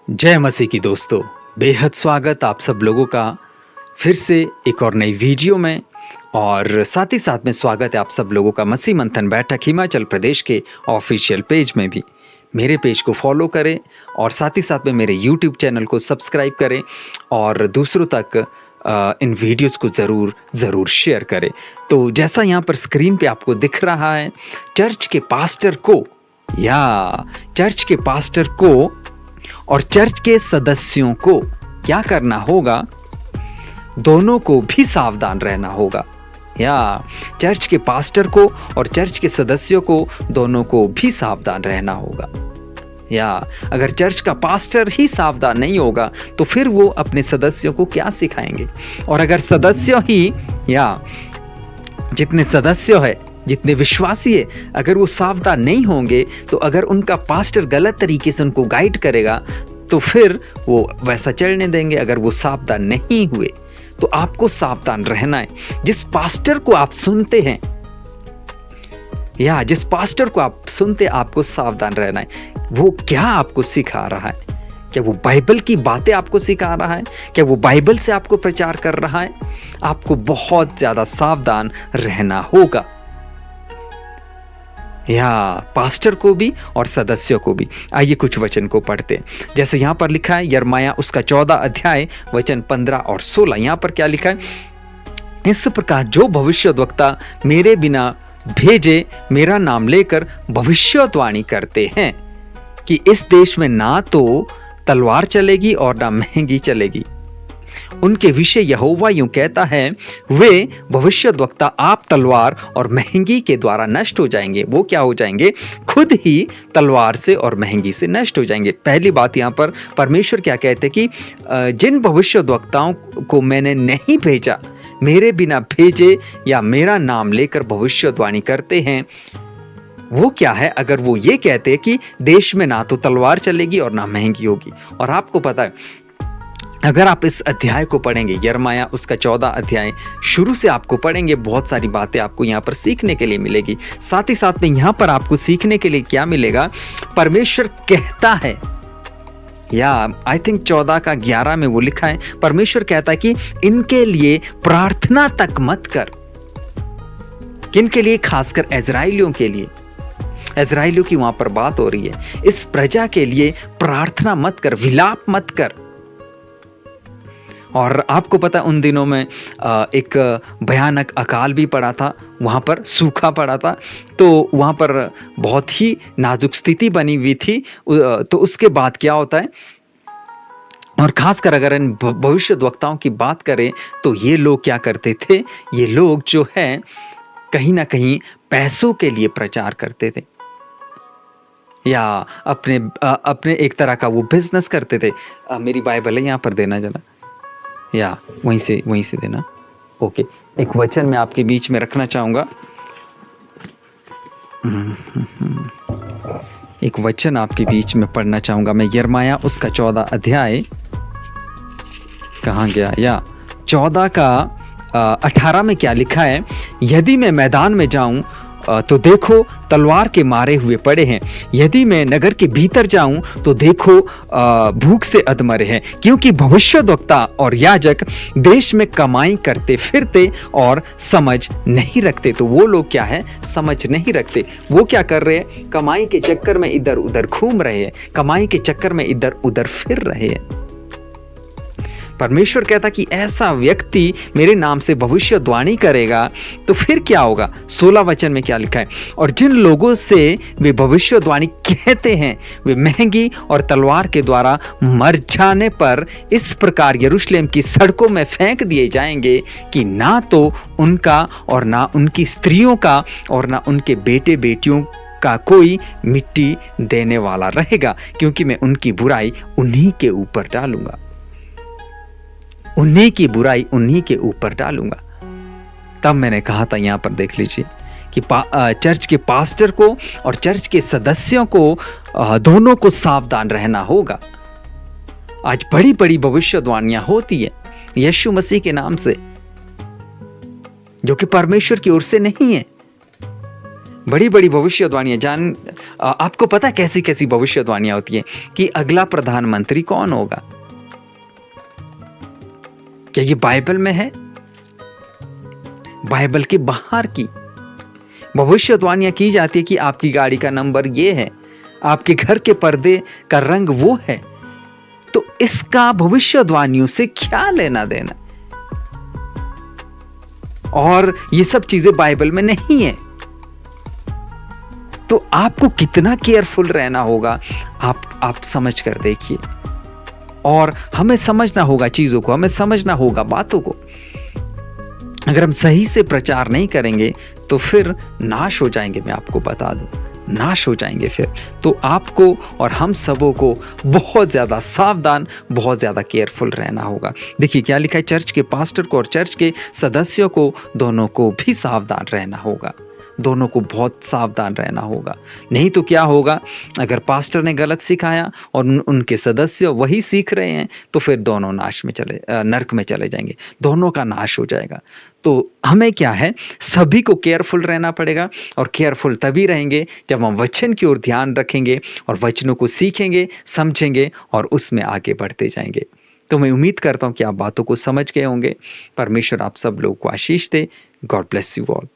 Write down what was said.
जय मसीह की दोस्तों, बेहद स्वागत आप सब लोगों का फिर से एक और नई वीडियो में। और साथ ही साथ में स्वागत है आप सब लोगों का मसीह मंथन बैठक हिमाचल प्रदेश के ऑफिशियल पेज में भी। मेरे पेज को फॉलो करें और साथ ही साथ में मेरे यूट्यूब चैनल को सब्सक्राइब करें और दूसरों तक इन वीडियोस को ज़रूर शेयर करें। तो जैसा यहाँ पर स्क्रीन पे आपको दिख रहा है, चर्च के पास्टर को और चर्च के सदस्यों को क्या करना होगा? दोनों को भी सावधान रहना होगा। चर्च के पास्टर को और चर्च के सदस्यों को दोनों को भी सावधान रहना होगा। अगर चर्च का पास्टर ही सावधान नहीं होगा तो फिर वो अपने सदस्यों को क्या सिखाएंगे? और अगर सदस्य ही जितने सदस्य है, जितने विश्वासी है, अगर वो सावधान नहीं होंगे तो अगर उनका पास्टर गलत तरीके से उनको गाइड करेगा तो फिर वो वैसा चलने देंगे। अगर वो सावधान नहीं हुए तो आपको सावधान रहना है। जिस पास्टर को आप सुनते हैं आपको सावधान रहना है। वो क्या आपको सिखा रहा है? क्या वो बाइबल की बातें आपको सिखा रहा है? क्या वो बाइबल से आपको प्रचार कर रहा है? आपको बहुत ज्यादा सावधान रहना होगा, पास्टर को भी और सदस्यों को भी। आइए कुछ वचन को पढ़ते हैं। जैसे यहाँ पर लिखा है यिर्मयाह उसका 14 अध्याय वचन 15 और 16। यहाँ पर क्या लिखा है? इस प्रकार जो भविष्यद्वक्ता मेरे बिना भेजे मेरा नाम लेकर भविष्यवाणी करते हैं कि इस देश में ना तो तलवार चलेगी और ना महंगी चलेगी, उनके विषय यहोवा यूं कहता है, वे भविष्यद्वक्ता आप तलवार और महंगी के द्वारा नष्ट हो जाएंगे। वो क्या हो जाएंगे? खुद ही तलवार से और महंगी से नष्ट हो जाएंगे। पहली बात यहाँ पर परमेश्वर क्या कहते कि जिन भविष्यद्वक्ताओं को मैंने नहीं भेजा, मेरे बिना भेजे या मेरा नाम लेकर भविष्यवाणी करते हैं, वो क्या है? अगर वो ये कहते कि देश में ना तो तलवार चलेगी और ना महंगी होगी। और आपको पता है, अगर आप इस अध्याय को पढ़ेंगे, यिर्मयाह उसका 14 अध्याय शुरू से आपको पढ़ेंगे, बहुत सारी बातें आपको यहाँ पर सीखने के लिए मिलेगी। साथ ही साथ में यहाँ पर आपको सीखने के लिए क्या मिलेगा? परमेश्वर कहता है, आई थिंक 14 का 11 में वो लिखा है, परमेश्वर कहता है कि इनके लिए प्रार्थना तक मत कर। किनके लिए? खासकर इजराइलियों के लिए। इजराइलियों की वहां पर बात हो रही है। इस प्रजा के लिए प्रार्थना मत कर, विलाप मत कर। और आपको पता उन दिनों में एक भयानक अकाल भी पड़ा था, वहाँ पर सूखा पड़ा था, तो वहाँ पर बहुत ही नाजुक स्थिति बनी हुई थी। तो उसके बाद क्या होता है? और खासकर अगर इन भविष्यद्वक्ताओं की बात करें तो ये लोग क्या करते थे? ये लोग जो है कहीं ना कहीं पैसों के लिए प्रचार करते थे, या अपने एक तरह का वो बिजनेस करते थे। मेरी बाइबल है यहाँ पर, देना जरा, वहीं से देना। ओके, एक वचन मैं आपके बीच में रखना चाहूंगा। एक वचन आपके बीच में पढ़ना चाहूंगा मैं। यिर्मयाह उसका 14 अध्याय कहाँ गया? 14 का 18 में क्या लिखा है? यदि मैं मैदान में जाऊं तो देखो तलवार के मारे हुए पड़े हैं, यदि मैं नगर के भीतर जाऊं तो देखो भूख से अधमरे हैं, क्योंकि भविष्यद्वक्ता और याजक देश में कमाई करते फिरते और समझ नहीं रखते। तो वो लोग क्या है? समझ नहीं रखते। वो क्या कर रहे हैं? कमाई के चक्कर में इधर उधर घूम रहे हैं, कमाई के चक्कर में इधर उधर फिर रहे हैं। परमेश्वर कहता कि ऐसा व्यक्ति मेरे नाम से भविष्यवाणी करेगा तो फिर क्या होगा? 16 वचन में क्या लिखा है? और जिन लोगों से वे भविष्यवाणी कहते हैं वे महंगी और तलवार के द्वारा मर जाने पर इस प्रकार यरूशलेम की सड़कों में फेंक दिए जाएंगे कि ना तो उनका और ना उनकी स्त्रियों का और ना उनके बेटे बेटियों का कोई मिट्टी देने वाला रहेगा, क्योंकि मैं उनकी बुराई उन्हीं के ऊपर डालूंगा। उन्हीं की बुराई उन्हीं के ऊपर डालूंगा। तब मैंने कहा था, यहाँ पर देख लीजिए कि चर्च के पास्टर को और चर्च के सदस्यों को दोनों को सावधान रहना होगा। आज बड़ी बड़ी भविष्यवाणियां होती है यीशु मसीह के नाम से, जो कि परमेश्वर की ओर से नहीं है। बड़ी बड़ी भविष्यवाणियां आपको पता है कैसी कैसी भविष्यवाणियां होती हैं कि अगला प्रधानमंत्री कौन होगा? क्या ये बाइबल में है? बाइबल के बाहर की भविष्यवाणियां की जाती है कि आपकी गाड़ी का नंबर ये है, आपके घर के पर्दे का रंग वो है। तो इसका भविष्यवाणियों से क्या लेना देना? और ये सब चीजें बाइबल में नहीं है। तो आपको कितना केयरफुल रहना होगा, आप समझ कर देखिए। और हमें समझना होगा चीजों को, हमें समझना होगा बातों को। अगर हम सही से प्रचार नहीं करेंगे तो फिर नाश हो जाएंगे, मैं आपको बता दूं, नाश हो जाएंगे फिर। तो आपको और हम सबों को बहुत ज़्यादा सावधान, बहुत ज़्यादा केयरफुल रहना होगा। देखिए क्या लिखा है, चर्च के पास्टर को और चर्च के सदस्यों को, दोनों को भी सावधान रहना होगा। दोनों को बहुत सावधान रहना होगा। नहीं तो क्या होगा, अगर पास्टर ने गलत सिखाया और उनके सदस्य वही सीख रहे हैं तो फिर दोनों नरक में चले जाएंगे, दोनों का नाश हो जाएगा। तो हमें क्या है, सभी को केयरफुल रहना पड़ेगा। और केयरफुल तभी रहेंगे जब हम वचन की ओर ध्यान रखेंगे और वचनों को सीखेंगे, समझेंगे और उसमें आगे बढ़ते जाएंगे। तो मैं उम्मीद करता हूँ कि आप बातों को समझ गए होंगे। परमेश्वर आप सब लोगों को आशीष दे। God bless you all.